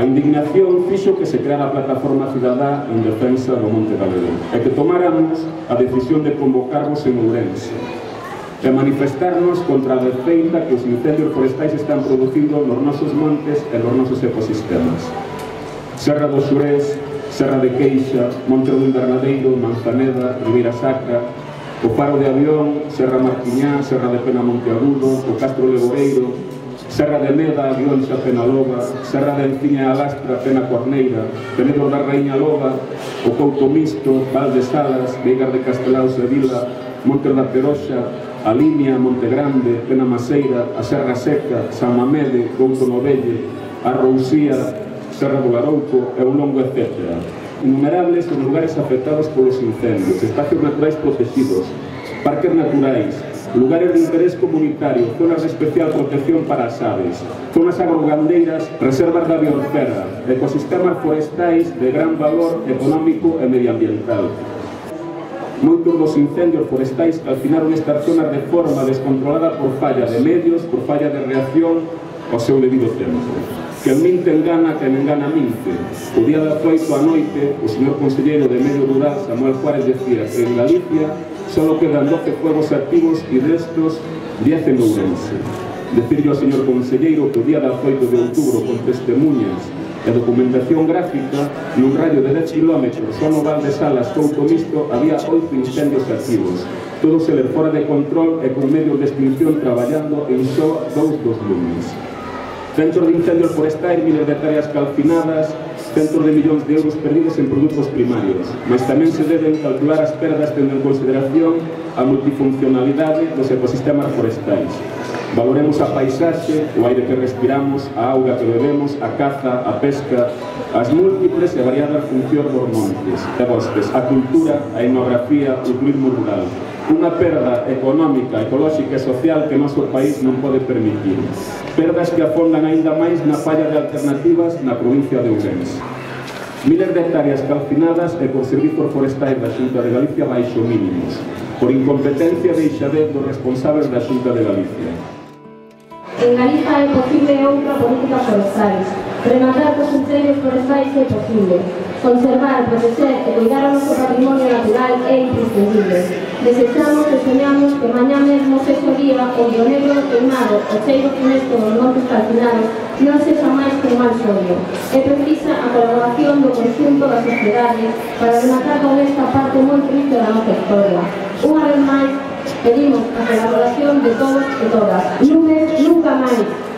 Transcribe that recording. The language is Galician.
A indignación fixo que se creara a plataforma cidadá en defensa do Monte Galego e que tomáramos a decisión de convocarvos en Ourense e manifestarnos contra a desfeita que os incendios forestais están producindo nos nosos montes e nos nosos ecosistemas. Serra do Xurés, Serra de Queixa, Monte do Invernadeiro, Manzaneda, Ribeira Sacra, o Faro de Avión, Serra Martiñá, Serra de Pena Monteagudo, o Castro Legoreiro, Serra de Meda, Guionxa, Penaloba, Serra de Enciña e Alastra, Pena Corneira, Penedo da Raíña Loba, o Couto Misto, Val de Salas, Veigar de Castelaos e Vila, Monte da Peroxa, a Limia, Monte Grande, Pena Maseira, a Serra Seca, San Mamede, Couto Novelle, a Rousía, Serra do Garouco e un longo etcétera. Innumerables os lugares afectados polos incendios, espacios naturais protegidos, parques naturais, lugares de interés comunitario, zonas de especial protección para as aves, zonas agrogandeiras, reservas da biosfera, ecosistemas forestais de gran valor económico e medioambiental. Moitos dos incendios forestais calcinaron estas zonas de forma descontrolada por falla de medios, por falla de reacción ao seu debido tempo. Que el minte engana, que me engana minte. O día da feito a noite, o señor conselleiro de Medio Rural, Samuel Juárez, decía que en Galicia solo quedan 12 fuegos activos e destos 10 en Ourense. Decirle ao señor conselleiro que o día da 8 de outubro, con testemunhas e documentación gráfica, nun radio de 10 km só no Val de Salas, Couto Misto, había 8 incendios activos, todos eles fora de control e con medios de extinción traballando en só 2 dos lumes. Centros de incendios forestais, miles de hectáreas calcinadas, centros de millóns de euros perdidos en produtos primarios, mas tamén se deben calcular as perdas tendo en consideración a multifuncionalidade dos ecosistemas forestais. Valoremos a paisaxe, o aire que respiramos, a auga que bebemos, a caza, a pesca, as múltiples e variadas funcións dos montes e bosques, a cultura, a etnografía, o turismo rural. Unha perda económica, ecolóxica e social que o noso país non pode permitir. Perdas que afondan aínda máis na falla de alternativas na provincia de Ourense. Miles de hectáreas calcinadas e por servizos forestais da Xunta de Galicia baixo mínimos, por incompetencia e deixadez dos responsables da Xunta de Galicia. En Galiza é posible outra política forestais. Rematar cos incendios forestais é posible. Conservar, proteger e cuidar o noso patrimonio natural é imprescindible. Desexamos e soñamos que mañá mesmo sexa o día onde o negro queimado, o cheiro funesto dos montes calcinados non sexa máis que un mal sonho. É precisa a colaboración do conxunto da sociedade para rematar con esta parte moi triste da nosa historia. Unha vez máis, pedimos a colaboración de todos e todas. Lumes nunca máis.